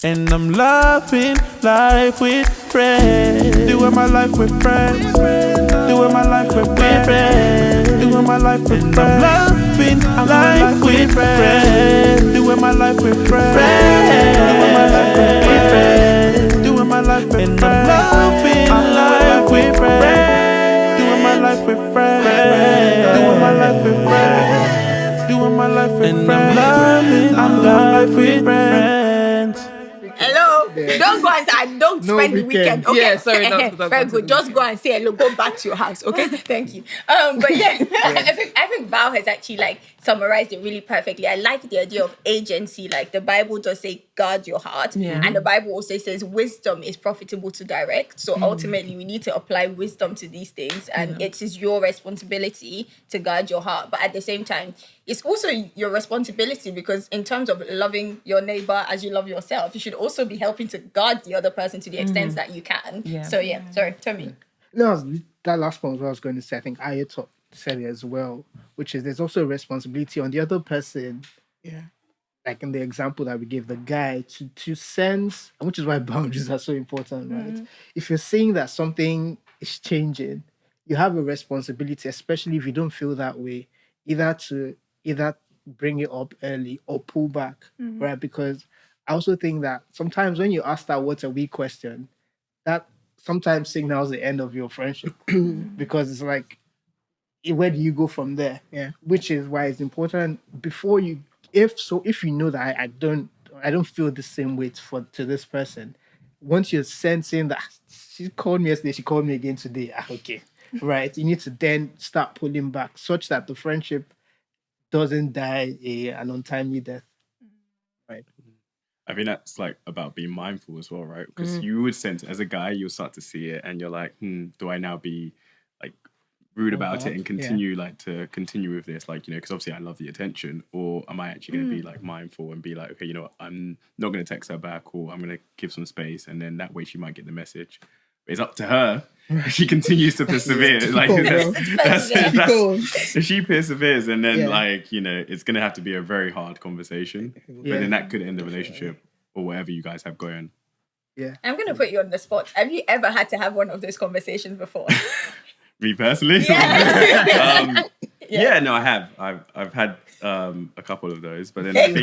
And I'm loving life with friends. Doing my life with friends. Doing my life with friends. Doing my life with friends. I'm loving life with friends. Doing my life with friends. Doing my life with friends. Doing my life with friends. And I'm loving life with friends. Doing my life with friends. Doing my life with friends. Doing my life with friends. And I'm loving life with friends. Hello. Don't go and say, don't spend the weekend. Okay. Yeah, sorry, very good. Just go and say hello. Go back to your house. Okay. Thank you. But yeah, I think Val has actually like summarized it really perfectly. I like the idea of agency. Like the Bible does say, guard your heart, and the Bible also says wisdom is profitable to direct. So ultimately, we need to apply wisdom to these things, and it is your responsibility to guard your heart. But at the same time, it's also your responsibility, because in terms of loving your neighbor as you love yourself, you should also be helping to guard the other person to the extent that you can. Yeah. So yeah, sorry, Tomi. No, that last point was what I was going to say. I think Ayo said it as well, which is there's also a responsibility on the other person. Yeah. Like in the example that we gave, the guy to sense, which is why boundaries are so important, right? If you're seeing that something is changing, you have a responsibility, especially if you don't feel that way, either bring it up early or pull back, right? Because I also think that sometimes when you ask that "what's a weak" question, that sometimes signals the end of your friendship because it's like, where do you go from there? Yeah, which is why it's important before you. If you know that I don't feel the same way to this person, once you're sensing that she called me yesterday, she called me again today, okay, right? You need to then start pulling back such that the friendship doesn't die an untimely death, right? I think that's like about being mindful as well, right? Because you would sense, as a guy, you'll start to see it and you're like, do I now be like rude about it and continue continue with this, like, you know, because obviously I love the attention, or am I actually going to be like mindful and be like, okay, you know what, I'm not going to text her back, or I'm going to give some space, and then that way she might get the message. But it's up to her if she continues to persevere. Like that's if she perseveres, and then like, you know, it's going to have to be a very hard conversation, but then that could end the relationship or whatever you guys have going. Yeah, I'm going to put you on the spot. Have you ever had to have one of those conversations before? Me personally? Yeah. No, I have. I've had a couple of those, but then I think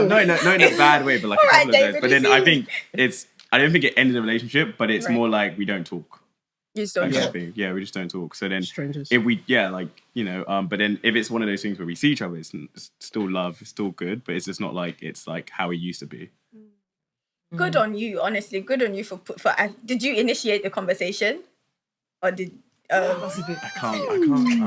no, in a bad way, but like a couple of those. But then I think I don't think it ended the relationship, but it's more like we don't talk. You just don't talk. Yeah, we just don't talk. So then Strangers. if we, like, you know, but then if it's one of those things where we see each other, it's still love, it's still good, but it's just not like it's like how it used to be. Good on you, honestly. Good on you for did you initiate the conversation? Or did I can't remember.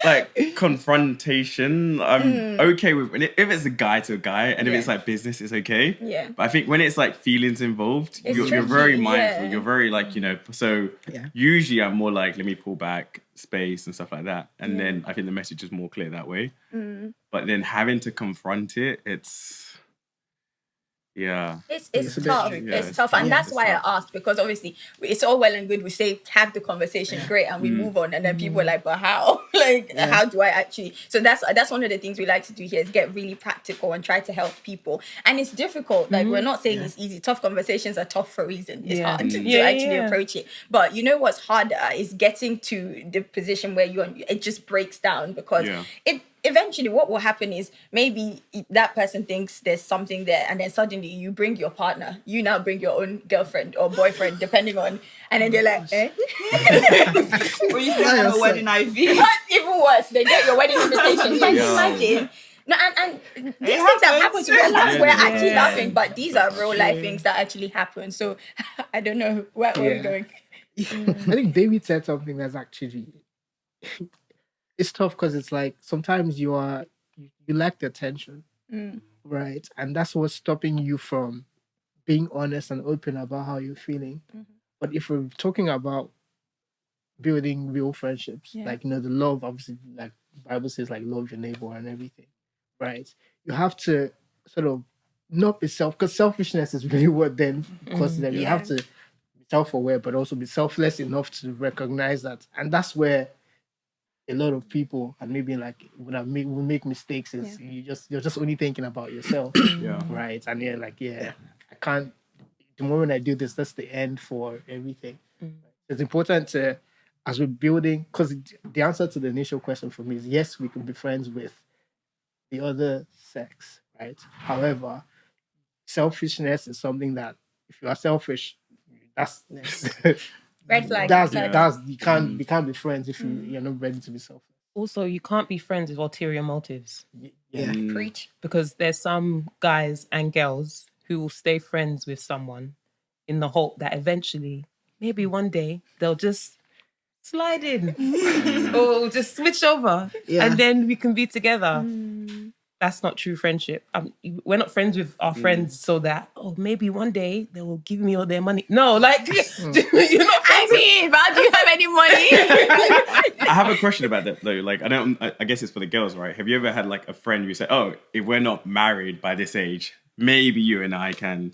Like confrontation, I'm okay with. And if it's a guy to a guy, and if it's like business, it's okay. Yeah. But I think when it's like feelings involved, you're very mindful. Yeah. You're very like, you know. So usually I'm more like, let me pull back, space and stuff like that, and then I think the message is more clear that way. But then having to confront it, it's tough. It's tough, and that's why I asked, because obviously it's all well and good we say have the conversation, great, and we move on, and then people are like, but how? How do I actually? So that's one of the things we like to do here, is get really practical and try to help people. And it's difficult. Like we're not saying it's easy. Tough conversations are tough for a reason. It's hard to actually approach it. But you know what's harder is getting to the position where it just breaks down, because eventually what will happen is maybe that person thinks there's something there, and then suddenly you bring your partner, you now bring your own girlfriend or boyfriend, depending on, and then they're like, Well, you still have a wedding IV. Even worse, they get your wedding invitation. Can you imagine? No, and these things have happened to real life. We're actually laughing, but these are real life things that actually happen. So I don't know where we're going. I think David said something that's actually it's tough, because it's like sometimes you lack the attention, right? And that's what's stopping you from being honest and open about how you're feeling. But if we're talking about building real friendships, like, you know, the love, obviously, like the Bible says, like, love your neighbor and everything, right? You have to sort of not be because selfishness is really what then causes them. You have to be self-aware, but also be selfless enough to recognize that, and that's where a lot of people, and maybe like will make mistakes, is you're just only thinking about yourself, right? And you're like, I can't. The moment I do this, that's the end for everything. It's important to, as we're building, because the answer to the initial question for me is yes, we can be friends with the other sex, right? However, selfishness is something that if you are selfish, that's Red flag. that's you can't be friends if you're not ready to be selfish. Also, you can't be friends with ulterior motives. Preach. Because there's some guys and girls who will stay friends with someone in the hope that eventually, maybe one day, they'll just slide in or just switch over and then we can be together. That's not true friendship. We're not friends with our friends so that, maybe one day they will give me all their money. No, like, you're not friends. How do you have any money? I have a question about that though. Like, I guess it's for the girls, right? Have you ever had like a friend who said, "Oh, if we're not married by this age, maybe you and I can"?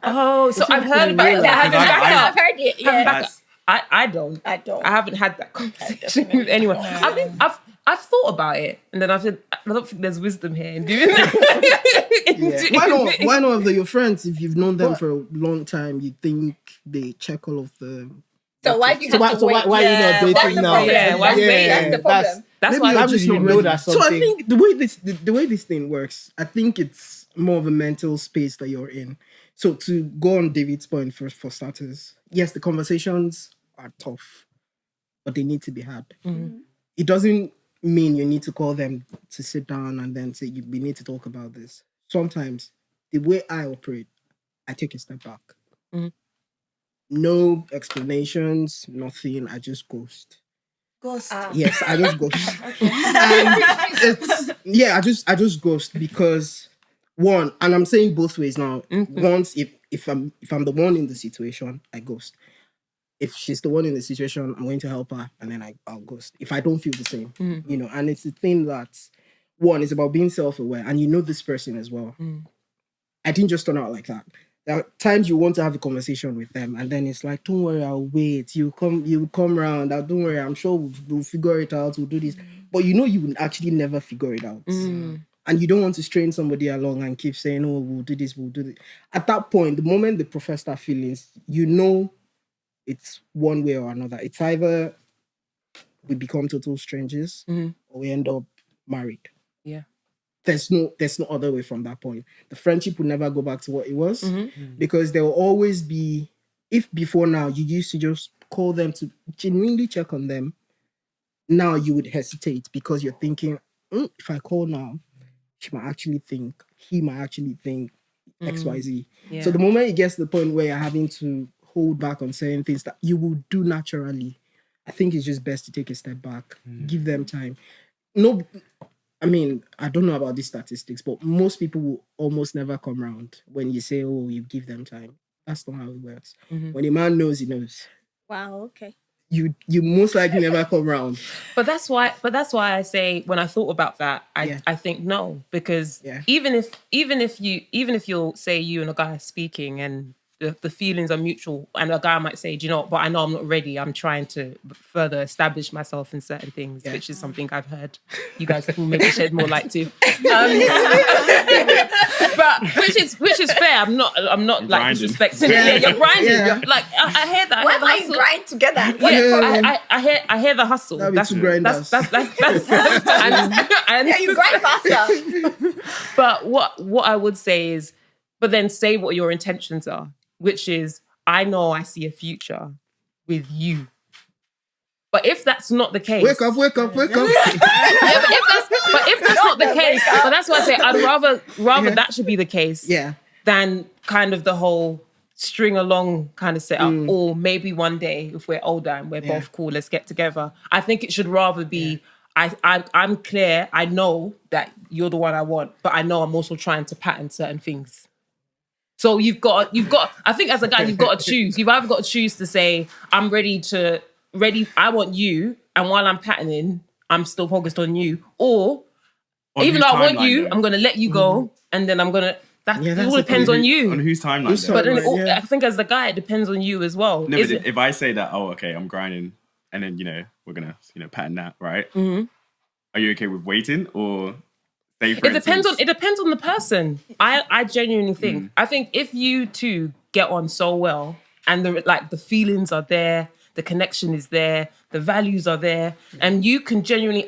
Oh, so I've heard about that. I've heard it. Yeah. I don't. I haven't had that conversation with anyone. I've thought about it, and then I've said, I don't think there's wisdom here in doing that. Why not? If they're your friends, if you've known them for a long time, you think they check all of the. So why do you have to wait? Why are you not dating now? That's the problem. That's why I just know that something. So I think the way this thing works, I think it's more of a mental space that you're in. So to go on David's point for starters, yes, the conversations are tough, but they need to be had. It doesn't mean you need to call them to sit down and then say, we need to talk about this. Sometimes the way I operate, I take a step back. No explanations, nothing. I just ghost. Yes, I just ghost. I just ghost because one, and I'm saying both ways now. Once, if I'm the one in the situation, I ghost. If she's the one in the situation, I'm going to help her, and then I'll ghost. If I don't feel the same, and it's the thing that, one, is about being self-aware, and you know this person as well. I didn't just turn out like that. There are times you want to have a conversation with them, and then it's like, don't worry, I'll wait. You come round. Don't worry, I'm sure we'll figure it out. We'll do this. But you will actually never figure it out. And you don't want to strain somebody along and keep saying, oh, we'll do this, we'll do this. At that point, the moment the profess start feelings, it's one way or another. It's either we become total strangers or we end up married. Yeah. There's no other way from that point. The friendship will never go back to what it was because there will always be, if before now you used to just call them to genuinely check on them, now you would hesitate because you're thinking, if I call now, he might actually think X, Y, Z. Yeah. So the moment it gets to the point where you're having to hold back on certain things that you will do naturally, I think it's just best to take a step back, give them time. No, I mean, I don't know about these statistics, but most people will almost never come around when you say, oh, you give them time. That's not how it works. When a man knows, he knows. Wow, okay. You most likely never come around. But that's why I say, when I thought about that, I think no, because even if you'll say you and a guy are speaking and the feelings are mutual, and a guy might say, do you know what, but I know I'm not ready, I'm trying to further establish myself in certain things, which is something I've heard you guys can maybe shed more light to. But which is fair. I'm not like disrespecting it. You're grinding. Yeah. Like I hear that. Why are you grind together? I hear the hustle. That's and you grind faster. But what I would say is, but then say what your intentions are, which is, I know I see a future with you. But if that's not the case... Wake up. But if that's not the case, but that's why I say I'd rather that should be the case than kind of the whole string along kind of setup, or maybe one day if we're older and we're both cool, let's get together. I think it should rather be, I'm clear, I know that you're the one I want, but I know I'm also trying to pattern certain things. So you've got. I think as a guy, you've got to choose. You've either got to choose to say, I'm ready. I want you, and while I'm patterning, I'm still focused on you. Or even though I want you, I'm going to let you go, and then I'm going to. It all depends on you. On whose timeline? But then I think as the guy, it depends on you as well. No, but if I say that, oh, okay, I'm grinding, and then we're gonna, pattern that, right? Mm-hmm. Are you okay with waiting or? It depends on the person. I genuinely think. I think if you two get on so well and the feelings are there, the connection is there, the values are there, and you can genuinely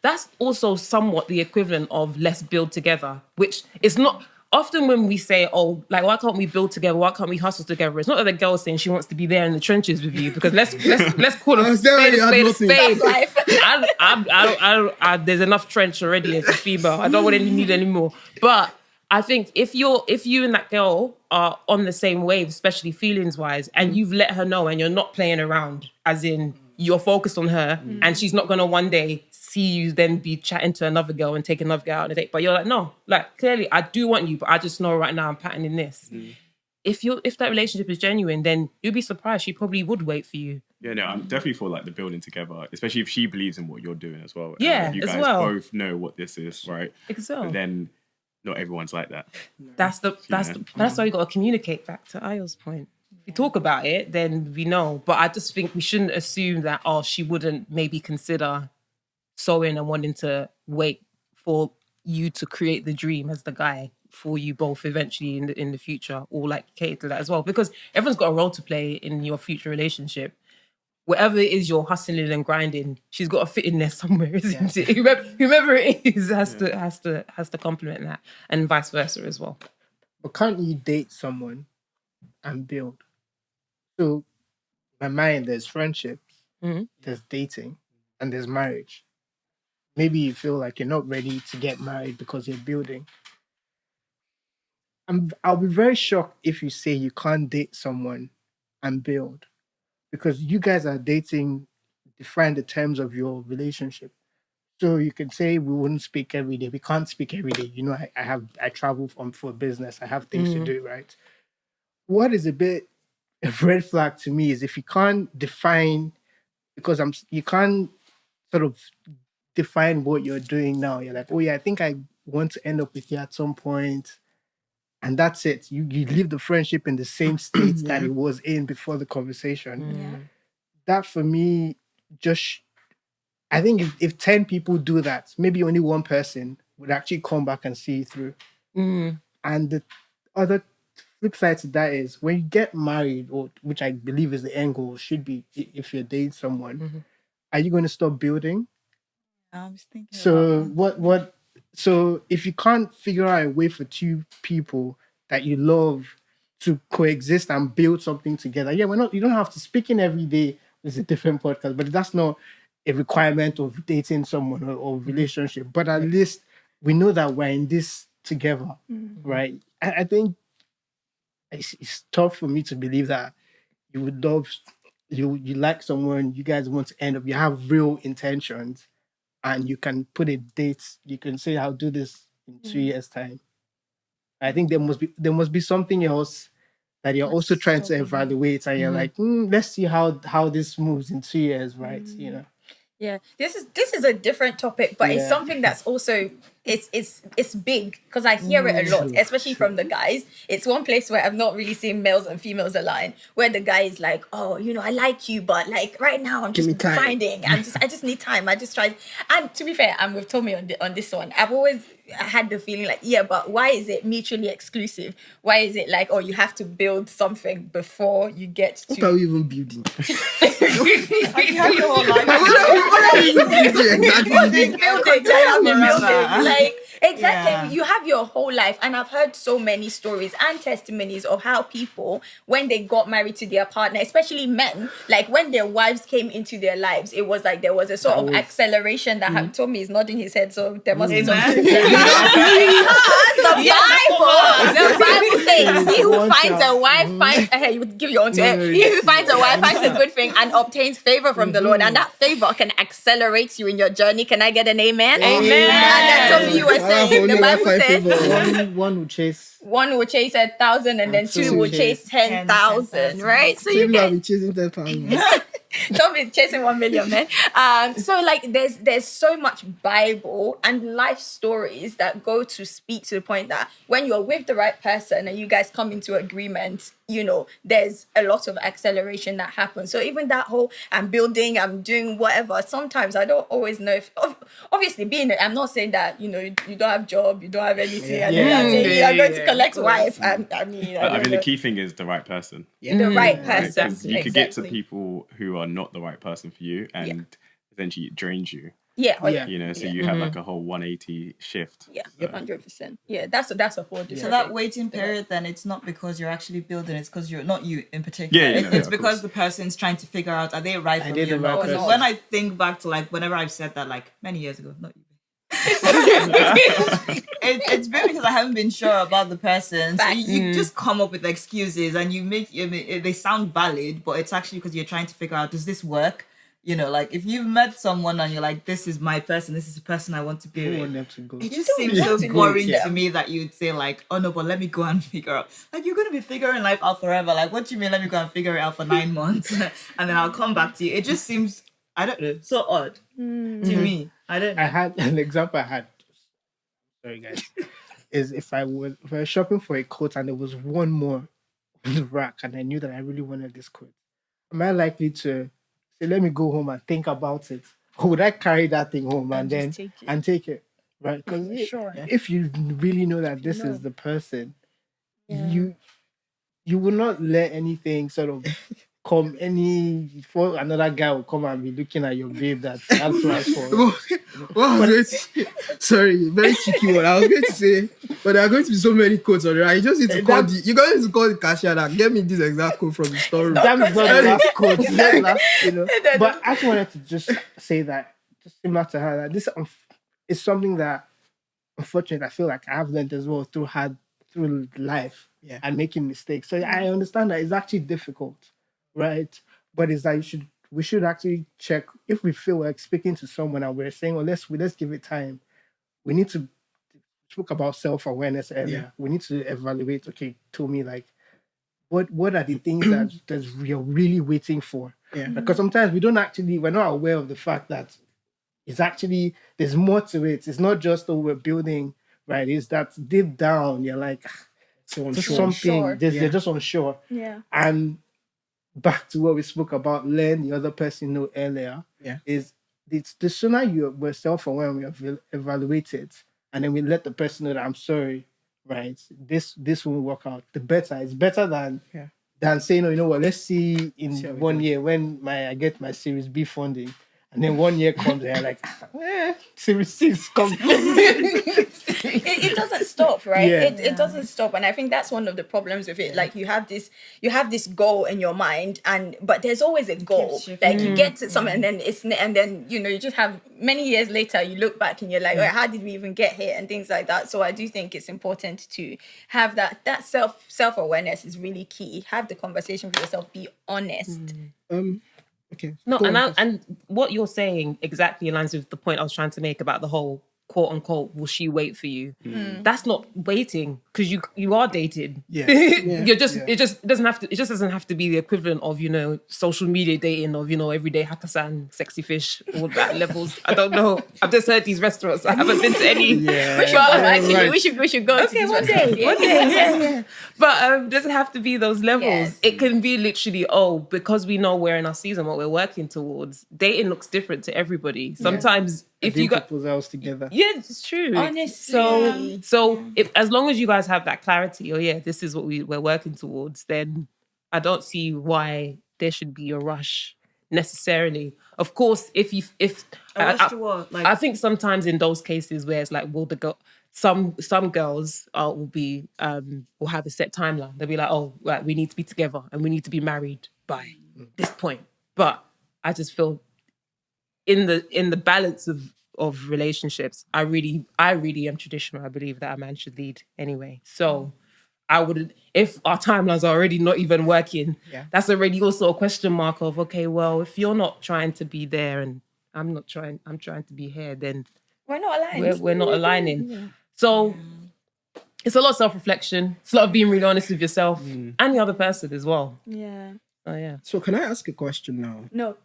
that's also somewhat the equivalent of let's build together, which is not often when we say, oh, like, why can't we build together? Why can't we hustle together? It's not that the girl's saying she wants to be there in the trenches with you, because let's call a spade a spade. There's enough trench already as a female. I don't want to need any more. But I think if you and that girl are on the same wave, especially feelings wise, and you've let her know, and you're not playing around, as in you're focused on her, and she's not gonna one day see you then be chatting to another girl and take another girl out on a date. But you're like, no, like, clearly I do want you, but I just know right now I'm patterning this. If that relationship is genuine, then you'll be surprised. She probably would wait for you. Yeah, no, I'm definitely for like the building together, especially if she believes in what you're doing as well. Yeah, you as guys well. both know what this is, right? Exactly. But then not everyone's like that. That's why you got to communicate, back to Ayo's point. If we talk about it, then we know. But I just think we shouldn't assume that, she wouldn't maybe consider sewing and wanting to wait for you to create the dream as the guy for you both eventually in the future, or like cater to that as well, because everyone's got a role to play in your future relationship. Whatever it is you're hustling and grinding, she's got to fit in there somewhere, isn't it? Whomever it is has to complement that, and vice versa as well. But can't you date someone and build? So, in my mind, there's friendships, there's dating, and there's marriage. Maybe you feel like you're not ready to get married because you're building. I'll be very shocked if you say you can't date someone and build, because you guys are dating, define the terms of your relationship. So you can say we wouldn't speak every day. We can't speak every day. I travel for business. I have things to do, right? What is a bit a red flag to me is if you can't define, because you can't sort of define what you're doing now. You're like, oh yeah, I think I want to end up with you at some point, and that's it. You leave the friendship in the same state that it was in before the conversation. That for me, I think if 10 people do that, maybe only one person would actually come back and see it through. And the other flip side to that is when you get married, or which I believe is the end goal, should be if you're dating someone, are you going to stop building? I was thinking. So So if you can't figure out a way for two people that you love to coexist and build something together, you don't have to speak in every day. It's a different podcast, but that's not a requirement of dating someone or relationship. But at least we know that we're in this together, right? I think it's tough for me to believe that you would love, you like someone, you guys want to end up, you have real intentions, and you can put a date. You can say, "I'll do this in 2 years' time." I think there must be something else that you're also trying to evaluate, and you're like, let's see how this moves in 2 years, right? Yeah, this is a different topic, but it's something that's also it's big, because I hear it a lot, especially from the guys. It's one place where I've not really seen males and females align, where the guy is like, oh, I like you, but like right now I'm just grinding. I just need time. I just try. And to be fair, I'm with Tomi on this one. I've always had the feeling like, but why is it mutually exclusive? Why is it like, oh, you have to build something before you get to... What are we even building? You have your whole life. What are we even building exactly? Building. Like, exactly. Yeah. You have your whole life. And I've heard so many stories and testimonies of how people, when they got married to their partner, especially men, like when their wives came into their lives, it was like there was a sort of acceleration that happened. Tomi is nodding his head, so there must be something. The Bible says, he who finds a wife finds, you would give your own to him. He who finds a wife finds a good thing and obtains favor from the Lord. And that favor can accelerate you in your journey. Can I get an amen? Amen. And then Tomi, you were saying, the Bible says, one will chase 1,000, and then two will chase 10,000, right? So you I'll get... be chasing 10,000. Don't be chasing 1 million, man. So like there's so much Bible and life stories that go to speak to the point that when you're with the right person and you guys come into agreement, there's a lot of acceleration that happens. So even that whole I'm building, I'm doing whatever, sometimes I don't always know if, obviously I'm not saying that, you don't have job, you don't have anything, and then I'm saying you're going to collect wife. I mean, the key thing is the right person. The right person. Right? You could get to people who are not the right person for you and essentially it drains you. So you have like a whole 180 shift. 100%. Yeah, that's a whole different So that waiting period, then it's not because you're actually building, it's because you're not you in particular. It's because the person's trying to figure out, are they right for me or not? Because when I think back to like whenever I've said that, like many years ago, not you. It's been because I haven't been sure about the person. So you just come up with excuses and they sound valid, but it's actually because you're trying to figure out, does this work? Like if you've met someone and you're like, this is my person, this is the person I want to be with. It just seems so boring to me that you'd say like, oh no, but let me go and figure out. Like you're going to be figuring life out forever. Like what do you mean, let me go and figure it out for 9 months and then I'll come back to you. It just seems, I don't know, so odd to me. I don't know. I had an example sorry guys, is if I was shopping for a coat and there was one more on the rack and I knew that I really wanted this coat, am I likely to say, let me go home and think about it? Or would I carry that thing home and then take it? Right? Because if you really know that this is the person, you will not let anything sort of come before another guy will come and be looking at your babe that's price for. Sorry, very cheeky one. I was going to say, but there are going to be so many codes on the right. You just need to call the cashier and get me this exact code from the store. That is not the last code. But I just wanted to just say that, just similar to her, that this is something that, unfortunately, I feel like I have learned as well through life and making mistakes. So I understand that it's actually difficult, right? But it's that we should actually check if we feel like speaking to someone and we're saying, well, let's give it time. We need to talk about self-awareness earlier. We need to evaluate, okay, Tomi, like, what are the things that you're really waiting for? Because sometimes we're not aware of the fact that it's actually, there's more to it. It's not just we're building, right? It's that deep down, you're like, something, they're just unsure. And back to what we spoke about, learn the other person know earlier, is it's the sooner we're self-aware and we have evaluated, and then we let the person know that I'm sorry, right? This won't work out. The better. It's better than saying, you know what, let's see in 1 year when I get my Series B funding. And then 1 year comes and like, Series 6 comes. It doesn't stop, right? It doesn't stop. And I think that's one of the problems with it. Like you have this goal in your mind, but there's always a goal. Like you get to something and then you just have many years later, you look back and you're like, how did we even get here? And things like that. So I do think it's important to have that self-awareness is really key. Have the conversation with yourself, be honest. Okay. No, and what you're saying exactly aligns with the point I was trying to make about the whole quote unquote, will she wait for you? That's not waiting, because you are dated. You're just it just doesn't have to be the equivalent of social media dating of everyday Hakkasan, sexy fish, all that levels. I don't know. I've just heard these restaurants. I haven't been to any. We should go. Okay, one day. But doesn't have to be those levels. Yes. It can be literally because we know we're in our season, what we're working towards. Dating looks different to everybody. Sometimes if you got proposals together. Yeah, it's true. Honestly. So as long as you guys have that clarity, this is what we're working towards, then I don't see why there should be a rush necessarily. Of course, I think sometimes in those cases where it's like, some girls will have a set timeline. They'll be like, we need to be together and we need to be married by this point. But I just feel in the balance of relationships, I really am traditional. I believe that a man should lead anyway. So I wouldn't, if our timelines are already not even working, that's already also a question mark of, okay, well, if you're not trying to be there and I'm trying to be here, then we're not aligned. We're not aligning. So it's a lot of self-reflection. It's a lot of being really honest with yourself and the other person as well. Yeah. Oh yeah. So can I ask a question now? No.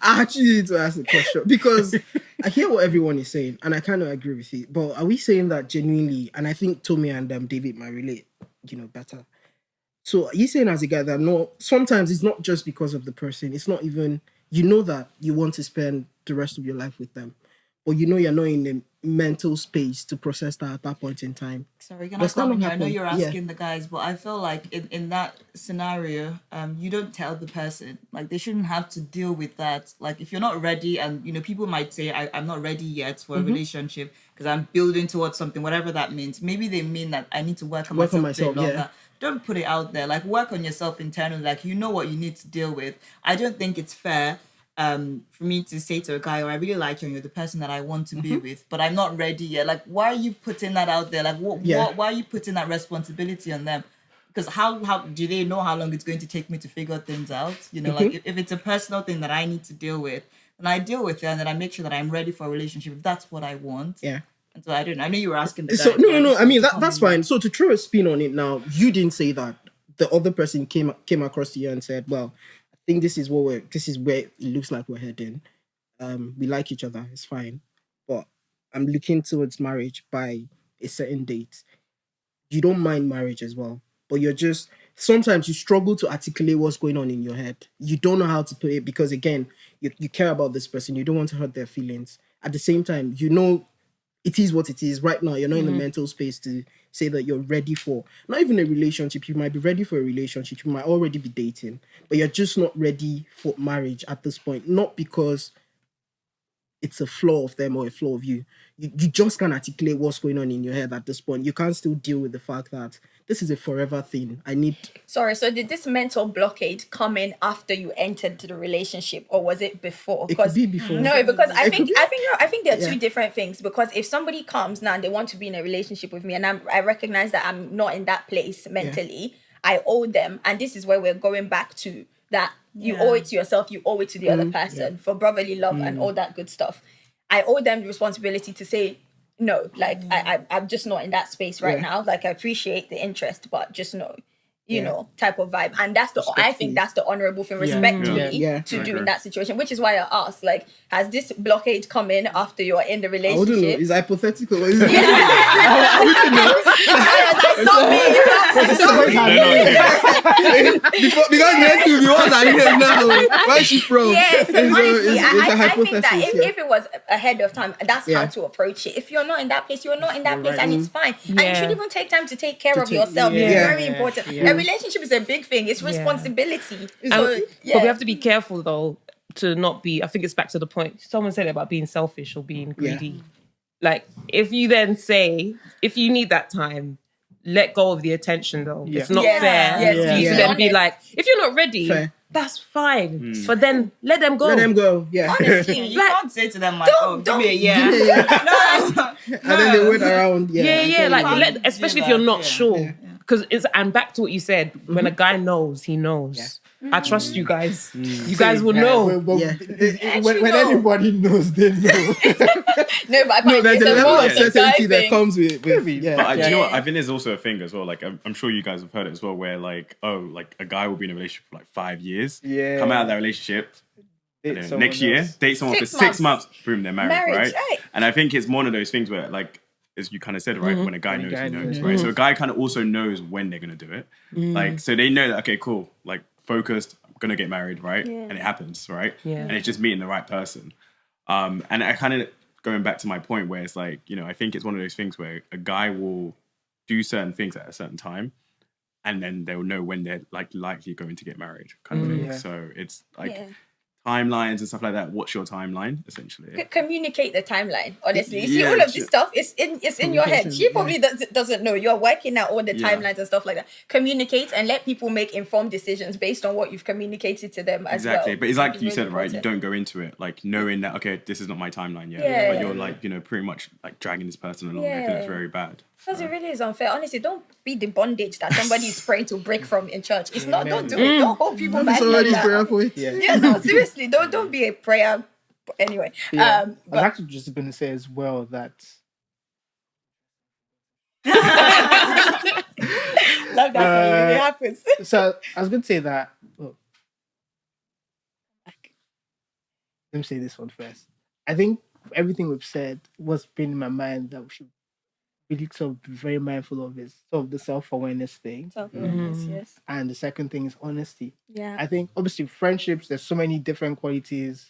I actually need to ask a question because I hear what everyone is saying and I kind of agree with it. But are we saying that genuinely, and I think Tomi and David might relate, better. So you saying as a guy that no, sometimes it's not just because of the person. It's not even, that you want to spend the rest of your life with them, but you're not in the mental space to process that at that point in time. Sorry, can I come in here? I know you're asking the guys, but I feel like in that scenario, you don't tell the person. Like, they shouldn't have to deal with that. Like, if you're not ready, and, people might say, I'm not ready yet for a relationship because I'm building towards something, whatever that means. Maybe they mean that I need to work on myself a bit longer. Yeah. Don't put it out there. Like, work on yourself internally. Like, what you need to deal with. I don't think it's fair for me to say to a guy, I really like you and you're the person that I want to be with, but I'm not ready yet. Like, why are you putting that out there? Like, why are you putting that responsibility on them? Because how do they know how long it's going to take me to figure things out? Like, if it's a personal thing that I need to deal with, then I deal with it, and then I make sure that I'm ready for a relationship if that's what I want. Yeah. And so I don't know. I know you were asking the guy. So no. I mean, that's fine. So to throw a spin on it now, you didn't say that. The other person came across to you and said, well, I think this is where it looks like we're heading. We like each other, it's fine, but I'm looking towards marriage by a certain date. You don't mind marriage as well, but sometimes you struggle to articulate what's going on in your head. You don't know how to put it because, again, you care about this person. You don't want to hurt their feelings. At the same time, it is what it is. Right now, you're not in the mental space to say that you're ready for, not even a relationship. You might be ready for a relationship. You might already be dating, but you're just not ready for marriage at this point. Not because it's a flaw of them or a flaw of you. You just can't articulate what's going on in your head at this point. You can't still deal with the fact that this is a forever thing. Sorry, so did this mental blockade come in after you entered the relationship, or was it before? It could be before. No, because I think there are two different things. Because if somebody comes now and they want to be in a relationship with me, and I recognize that I'm not in that place mentally, I owe them, and this is where we're going back to that. You owe it to yourself, you owe it to the other person for brotherly love and all that good stuff. I owe them the responsibility to say, no, like, I'm just not in that space right now. Like, I appreciate the interest, but just no, type of vibe. And I think that's the honorable thing, respectfully, to do in that situation, which is why I asked, like, has this blockade come in after you're in the relationship? I wouldn't know. It's hypothetical. I wouldn't know. Because next to the ones I hear now, where is she from? Yes, honestly, I think that if it was ahead of time, that's how to approach it. If you're not in that place, you're not in that place, and it's fine. And you should even take time to take care of yourself. It's very important. A relationship is a big thing. It's responsibility. So, but we have to be careful, though, to not be, I think it's back to the point, someone said about being selfish or being greedy. Like, if you then say, if you need that time, let go of the attention, though. It's not fair for you to then be like, if you're not ready, that's fine. But then let them go. Let them go, Honestly, you can't say to them, like, give me a year. No. And then they wait around. Like, especially if you're not sure. Because and back to what you said, when a guy knows, he knows. I trust you guys. You guys will know. When anybody knows, they know. There's a level of certainty that comes with But do you know what? I think there's also a thing as well. Like, I'm sure you guys have heard it as well, where like a guy will be in a relationship for like 5 years. Yeah. Come out of that relationship. Next year, date someone for 6 months. Boom, they're married, right? And I think it's one of those things where, like, as you kind of said, right, when a guy knows, he knows, right? So a guy kind of also knows when they're going to do it. Like, so they know that, okay, cool, like, focused, I'm going to get married, right? And it happens, right? And it's just meeting the right person. And I kind of, going back to my point where it's like, I think it's one of those things where a guy will do certain things at a certain time, and then they'll know when they're, like, likely going to get married, kind of thing. So it's like... timelines and stuff like that. What's your timeline, essentially? Communicate the timeline, honestly. You see, all of this stuff is in your head. She probably doesn't know. You're working out all the timelines and stuff like that. Communicate and let people make informed decisions based on what you've communicated to them as well. Exactly. But it's like you said, right? You don't go into it like knowing that, okay, this is not my timeline yet. But you're like, pretty much like dragging this person along. I think that's very bad. Because it really is unfair. Honestly, don't be the bondage that somebody is praying to break from in church. It's not. Don't do it. Don't hold people back like that. No, seriously, don't be a prayer. But anyway, I was actually just going to say as well that. Love that for you. It happens. So I was going to say that. Let me say this one first. I think everything we've said was been in my mind that we should really sort of be very mindful of is sort of the self-awareness thing. Self-awareness, yes. And the second thing is honesty. Yeah. I think obviously friendships, there's so many different qualities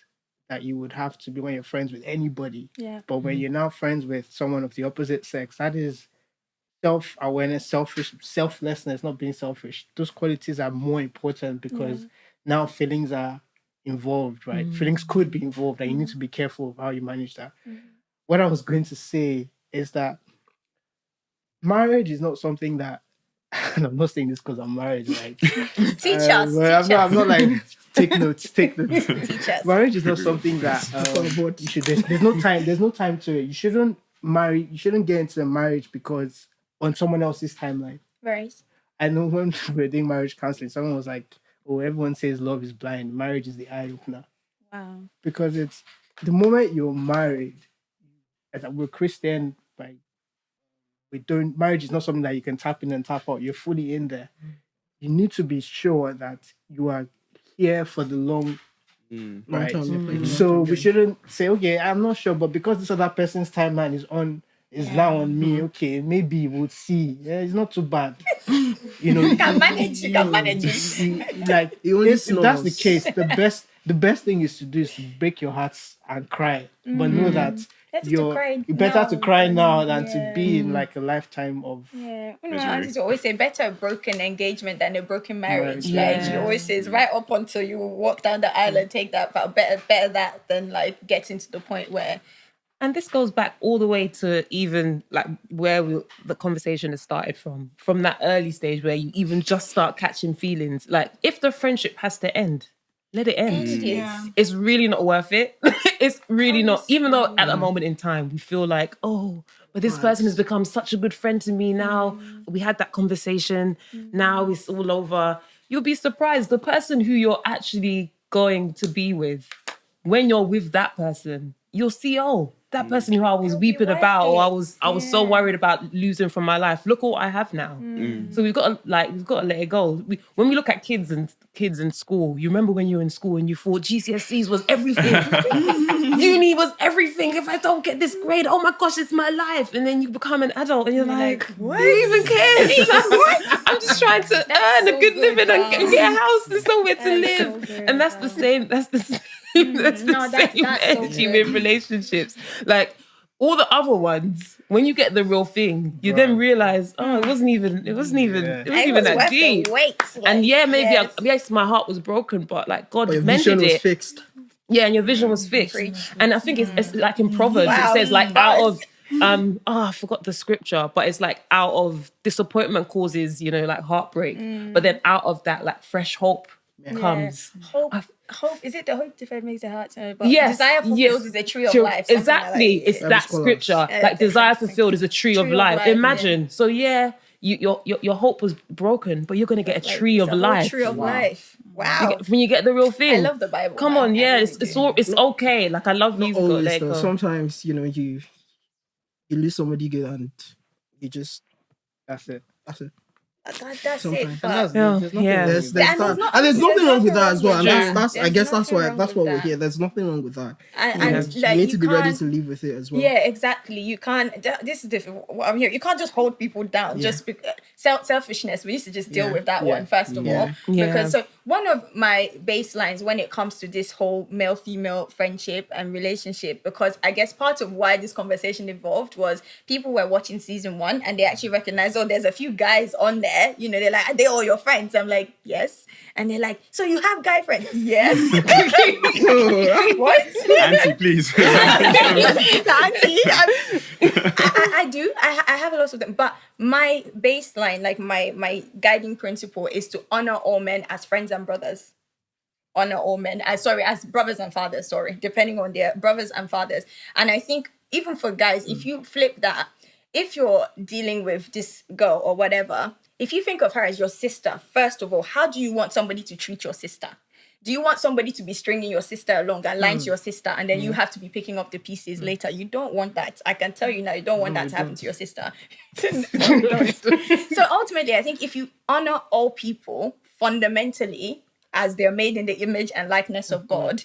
that you would have to be when you're friends with anybody. Yeah. But when you're now friends with someone of the opposite sex, that is self-awareness, selflessness, not being selfish. Those qualities are more important because now feelings are involved, right? Feelings could be involved, and you need to be careful of how you manage that. What I was going to say is that marriage is not something that, and I'm not saying this because I'm married, right? Teach us. I'm not like take notes. Teach us. Marriage is not something that you should. There's no time. There's no time to it. You shouldn't marry. You shouldn't get into a marriage because on someone else's timeline. Right. I know when we were doing marriage counseling, someone was like, "Oh, everyone says love is blind. Marriage is the eye opener." Wow. Because it's the moment you're married. We're Christian, like we don't. Marriage is not something that you can tap in and tap out. You're fully in there. You need to be sure that you are here for the long. Right. So we shouldn't say, okay, I'm not sure, but because this other person's timeline is now on me, okay, maybe we'll see. Yeah, it's not too bad. You know, You can manage it. Like if that's the case, the best thing is to do is to break your hearts and cry. But know that you're better to cry now than to be in like a lifetime of I used to always say better a broken engagement than a broken marriage. Like she always says, right up until you walk down the aisle and take that, but better that than like getting to the point where. And this goes back all the way to even like where the conversation has started from that early stage where you even just start catching feelings. Like if the friendship has to end, let it end. It's really not worth it. It's really not, even though at a moment in time we feel like, oh, but this person has become such a good friend to me now. We had that conversation. Now it's all over. You'll be surprised. The person who you're actually going to be with, when you're with that person, you'll see, oh, that person who I was weeping about, or I was so worried about losing from my life. Look what I have now. So we've got to let it go. When we look at kids in school, you remember when you were in school and you thought GCSEs was everything, uni was everything. If I don't get this grade, oh my gosh, it's my life. And then you become an adult and you're like, what? Who even cares? What? I'm just trying to earn a good living and get a house and somewhere to live. So and that's the same. That's the same. That's same energy with relationships. Like all the other ones, when you get the real thing, you then realize, oh, it wasn't even that deep. And maybe my heart was broken, but like God mended it. Fixed. Yeah, and your vision was fixed. And I think it's like in Proverbs, it says like out of I forgot the scripture, but it's like out of disappointment causes, like heartbreak. But then out of that, like fresh hope comes. Hope is it the hope deferred makes the heart turn? But desire fulfilled is a tree of life. Exactly, like it's that scripture. Like desire fulfilled is a tree of life. Imagine. So your hope was broken, but you're gonna get a tree of life. Tree of life. Wow. When you get the real thing. I love the Bible. Come on, it's okay. Like I love you. Always, though. Sometimes you lose somebody good and you just that's it. That's it. Sometimes. But There's nothing wrong with that as well. And I guess that's why we're here. There's nothing wrong with that. And you need to be ready to live with it as well. Yeah, exactly. You can't. This is different. What I'm here. You can't just hold people down. Just selfishness. We used to just deal with that one first of all. Because so one of my baselines when it comes to this whole male-female friendship and relationship, because I guess part of why this conversation evolved was people were watching season 1 and they actually recognized, oh, there's a few guys on there. They're like, are they all your friends? I'm like, yes. And they're like, so you have guy friends? Yes. What? Auntie, please. Auntie, I do. I have a lot of them. But my baseline, like my guiding principle is to honor all men as friends and brothers. Honor all men as brothers and fathers, depending on their brothers and fathers. And I think even for guys, if you flip that, if you're dealing with this girl or whatever, if you think of her as your sister, first of all, how do you want somebody to treat your sister? Do you want somebody to be stringing your sister along and lying to your sister and then you have to be picking up the pieces later? You don't want that. I can tell you now, you don't want that to happen to your sister. So ultimately, I think if you honor all people fundamentally as they're made in the image and likeness of God,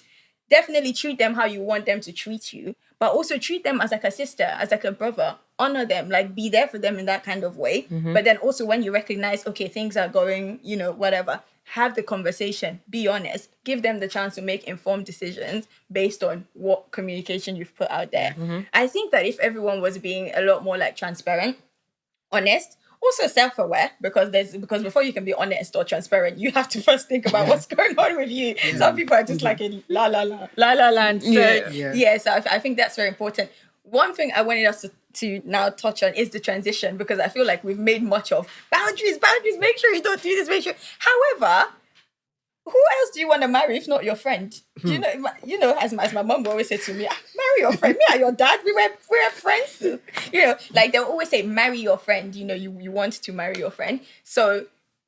definitely treat them how you want them to treat you. but also treat them as like a sister, as like a brother. Honor them, like be there for them in that kind of way. But then also when you recognize, okay, things are going, whatever, have the conversation, be honest, give them the chance to make informed decisions based on what communication you've put out there. I think that if everyone was being a lot more like transparent, honest, also self-aware, because before you can be honest or transparent, you have to first think about what's going on with you. Some people are just like in la la la la la land. So so I think that's very important. One thing I wanted us to now touch on is the transition, because I feel like we've made much of boundaries, make sure you don't do this, make sure. However, who else do you want to marry if not your friend? Do you know, as my mom will always say to me, marry your friend. Me and your dad, we're friends. Like they'll always say, marry your friend. You want to marry your friend. So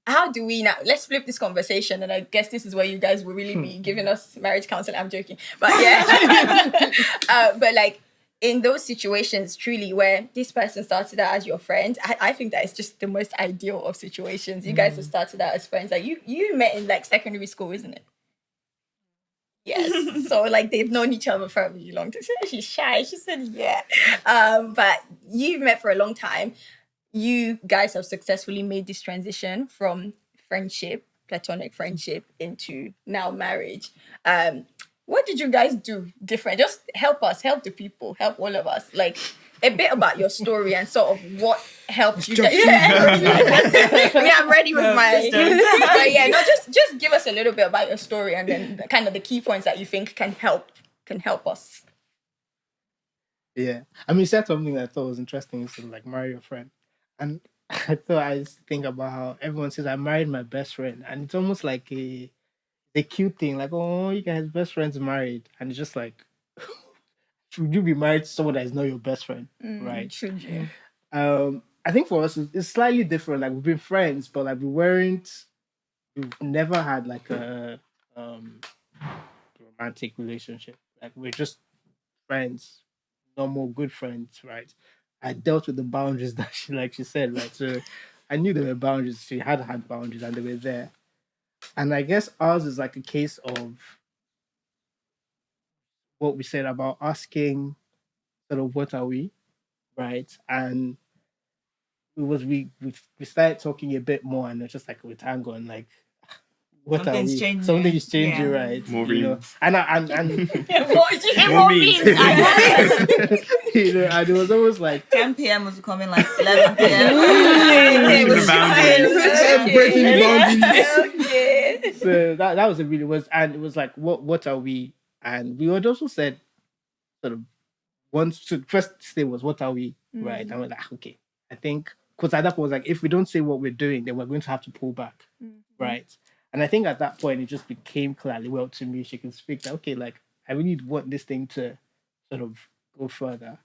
how do we now? Let's flip this conversation, and I guess this is where you guys will really be giving us marriage counseling. I'm joking, but yeah. But like, in those situations, truly, where this person started out as your friend, I think that is just the most ideal of situations. You guys have started out as friends. Like you met in like secondary school, isn't it? Yes. So like they've known each other for a really long time. She's shy. She said yeah. But you've met for a long time. You guys have successfully made this transition from friendship, platonic friendship, into now marriage. What did you guys do different? Just help us, help the people, help all of us. Like a bit about your story and sort of what helped you. I'm ready with my. But yeah, no, just give us a little bit about your story and then kind of the key points that you think can help us. Yeah, I mean, you said something that I thought was interesting. You said like marry your friend, and I just think about how everyone says I married my best friend, and it's almost like a cute thing, like, oh, you guys best friends married, and it's just like, should you be married to someone that is not your best friend, right? Should you? I think for us it's slightly different. Like we've been friends, but like we've never had like a romantic relationship. Like we're just friends, normal good friends, right? I dealt with the boundaries that she said, right? So I knew there were boundaries. She had boundaries, and they were there. And I guess ours is like a case of what we said about asking sort of what are we, right? And we started talking a bit more, and it's just like with time going like, what Something's are we? changing. Something is changing, right? More you know? memes. And More memes. And it was almost like 10 p.m. was coming like 11 p.m. Pushing the boundaries. breaking the boundaries. Okay. So that was and it was like, what are we? And we would also said sort of first thing was what are we, right? And we're like, okay, I think because at that point was like, if we don't say what we're doing, then we're going to have to pull back, right? And I think at that point it just became clearly well to me. She can speak that, okay, like I really want this thing to sort of go further.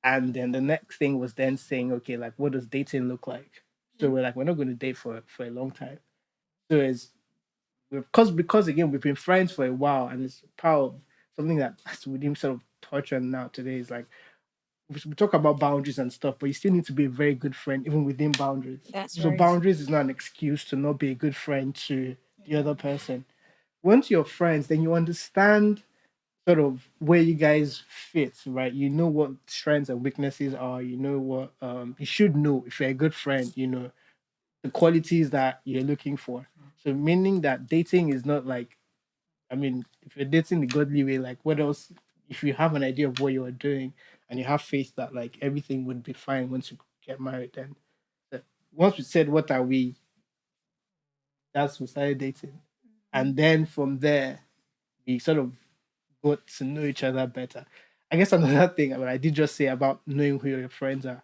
And then the next thing was then saying, okay, like what does dating look like? So we're like, we're not going to date for a long time. So it's because again we've been friends for a while, and it's part of something that we didn't sort of touch on now today is like we talk about boundaries and stuff, but you still need to be a very good friend even within boundaries. So boundaries is not an excuse to not be a good friend to the other person. Once you're friends, then you understand sort of where you guys fit, right? You know what strengths and weaknesses are. You know what you should know if you're a good friend. You know the qualities that you're looking for. So meaning that dating is not like, I mean, if you're dating the godly way, like what else? If you have an idea of what you're doing and you have faith that like everything would be fine once you get married, then once we said what are we, that's we started dating, and then from there we sort of got to know each other better. I guess another thing I did just say about knowing who your friends are,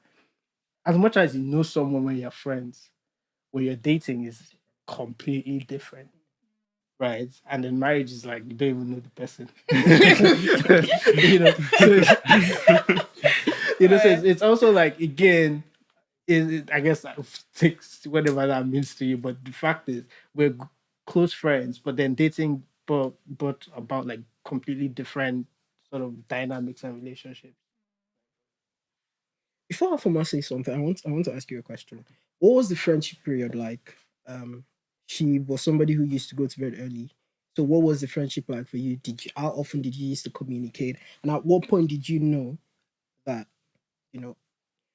as much as you know someone when you're friends, when you're dating is completely different, right? And then marriage is like you don't even know the person. So it's also like again, I guess takes whatever that means to you. But the fact is, we're close friends, but then dating, but about like completely different sort of dynamics and relationships. Before Afoma says something, I want to ask you a question. What was the friendship period like? She was somebody who used to go to bed early. So what was the friendship like for you? How often did you used to communicate? And at what point did you know that,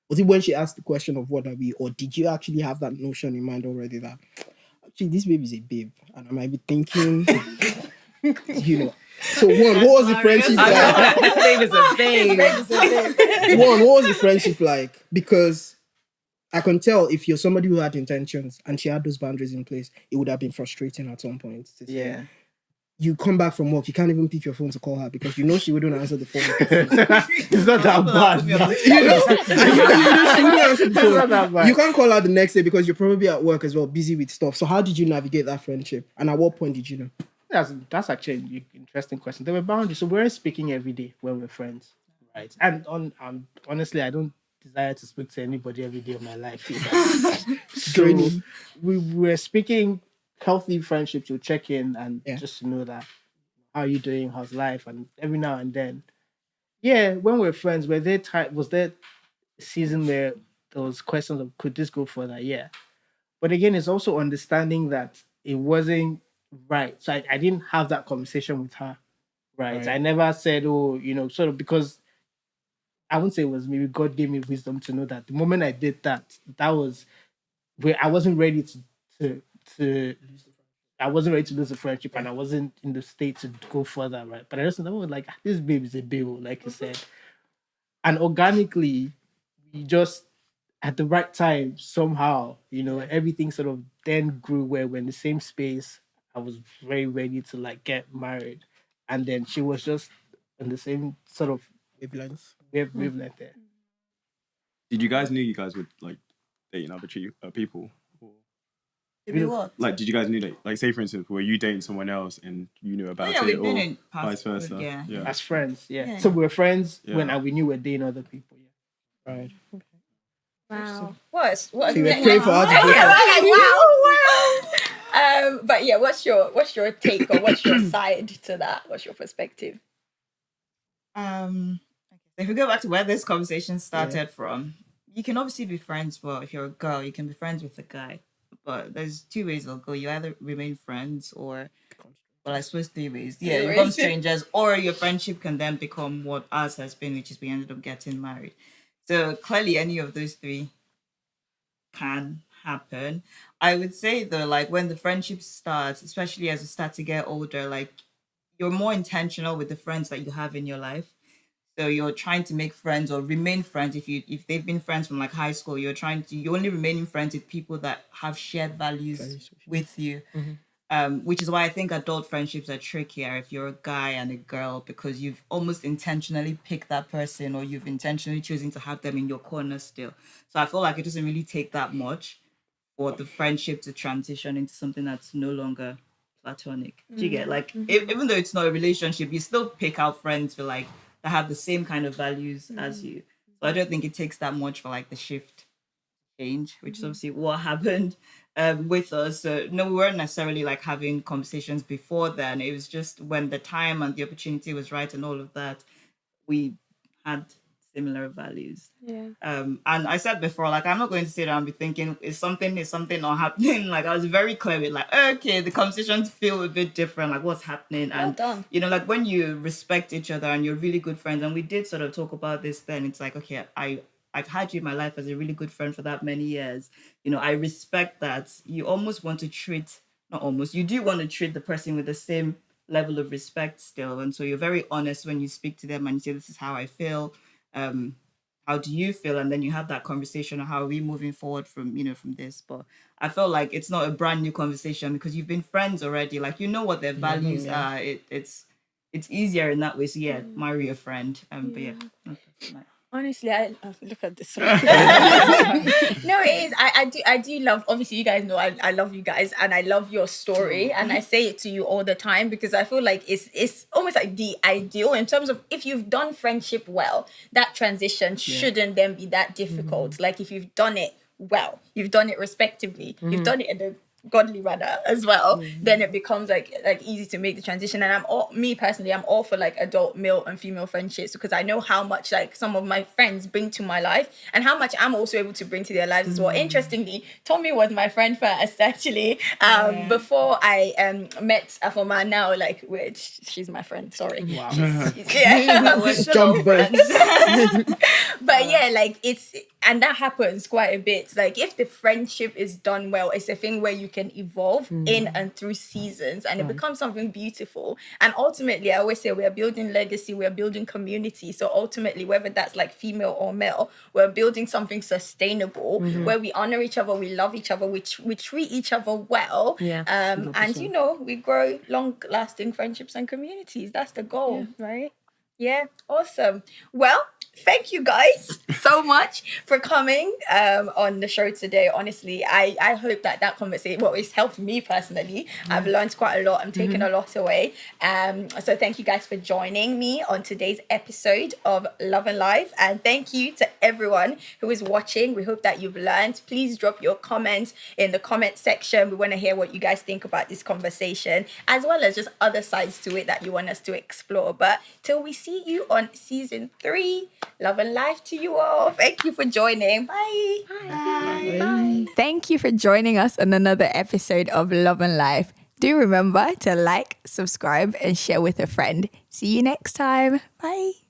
was it when she asked the question of what are we, or did you actually have that notion in mind already that actually this babe is a babe and I might be thinking, So one, what was the friendship like? This babe is a babe. One, what was the friendship like? Because I can tell if you're somebody who had intentions and she had those boundaries in place, it would have been frustrating at some point. Yeah. You come back from work, you can't even pick your phone to call her because she wouldn't answer the phone. It's not that bad. She wouldn't answer the It's phone. not that bad. You can't call her the next day because you're probably at work as well, busy with stuff. So how did you navigate that friendship? And at what point did you know? That's actually an interesting question. There were boundaries. So we're speaking every day when we're friends, right? And honestly, I don't desire to speak to anybody every day of my life either. So we were speaking healthy friendships. You'll check in and just to know that how are you doing, how's life, and every now and then. Yeah, when we're friends, was there a season where there was questions of could this go further? Yeah. But again, it's also understanding that it wasn't right. So I didn't have that conversation with her. Right. I never said, sort of because I wouldn't say it was maybe God gave me wisdom to know that the moment I did that, that was where I wasn't ready to I wasn't ready to lose the friendship and I wasn't in the state to go further, right? But I just know like this babe is a babe, like you said. And organically, we just at the right time, somehow, everything sort of then grew where we're in the same space. I was very ready to like get married. And then she was just in the same sort of wavelength there. Did you guys knew you guys would like dating other people? Did we what? Like, did you guys knew like say for instance, were you dating someone else and you knew about we've it, been or in past, vice versa? yeah. As friends, yeah. So we were friends when we knew we were dating other people. Yeah. Right. Wow. What? So you were praying for her to break up. Wow. But yeah, what's your take or what's your side to that? What's your perspective? If we go back to where this conversation started from, you can obviously be friends. Well, if you're a girl, you can be friends with a guy. But there's two ways it'll go. You either remain friends or, well, I suppose 3 ways. Yeah, you become strangers, or your friendship can then become what ours has been, which is we ended up getting married. So clearly any of those 3 can happen. I would say though, like when the friendship starts, especially as you start to get older, like you're more intentional with the friends that you have in your life. So you're trying to make friends or remain friends. If they've been friends from like high school, you're only remaining friends with people that have shared values with you. Which is why I think adult friendships are trickier if you're a guy and a girl, because you've almost intentionally picked that person or you've intentionally chosen to have them in your corner still. So I feel like it doesn't really take that much for the friendship to transition into something that's no longer platonic. Do you get like even though it's not a relationship, you still pick out friends for like that have the same kind of values as you. So I don't think it takes that much for like the shift change, which is obviously what happened with us. So no, we weren't necessarily like having conversations before then. It was just when the time and the opportunity was right and all of that, we had similar values. And I said before, like I'm not going to sit down and be thinking is something not happening. Like I was very clear with like, okay, the conversations feel a bit different, like what's happening. And like when you respect each other and you're really good friends, and we did sort of talk about this then, it's like, okay, I've had you in my life as a really good friend for that many years. I respect that. You almost want to treat, not almost, you do want to treat the person with the same level of respect still. And so you're very honest when you speak to them and you say, this is how I feel. How do you feel? And then you have that conversation of how are we moving forward from this. But I feel like it's not a brand new conversation because you've been friends already. Like, what their values are. It's easier in that way. So marry a friend. But honestly, I look at this one. No, it is. I do love. Obviously, you guys know I love you guys, and I love your story, and I say it to you all the time because I feel like it's almost like the ideal in terms of if you've done friendship well, that transition shouldn't then be that difficult. Like if you've done it well, you've done it respectively, you've done it in the godly manner as well, then it becomes like easy to make the transition. And I'm all for like adult male and female friendships, because I know how much like some of my friends bring to my life and how much I'm also able to bring to their lives as well. Interestingly, Tomi was my friend first, actually, before I met Afoma. Now, like, she's my friend. Sorry. Wow. We're still friends. But yeah, like and that happens quite a bit. Like if the friendship is done well, it's a thing where you can evolve in and through seasons, and it becomes something beautiful. And ultimately, I always say we are building legacy, we are building community. So ultimately, whether that's like female or male, we're building something sustainable where we honor each other, we love each other, we treat each other well. And you know, we grow long-lasting friendships and communities. That's the goal, right? Yeah, awesome. Well, thank you guys so much for coming on the show today. Honestly, I hope that conversation, well, it's helped me personally. I've learned quite a lot. I'm taking a lot away. So thank you guys for joining me on today's episode of Love and Life. And thank you to everyone who is watching. We hope that you've learned. Please drop your comments in the comment section. We want to hear what you guys think about this conversation, as well as just other sides to it that you want us to explore. But till we see you on season 3, love and life to you all. Thank you for joining. Bye. Bye. Thank you for joining us on another episode of Love and Life. Do remember to like, subscribe, and share with a friend. See you next time. Bye.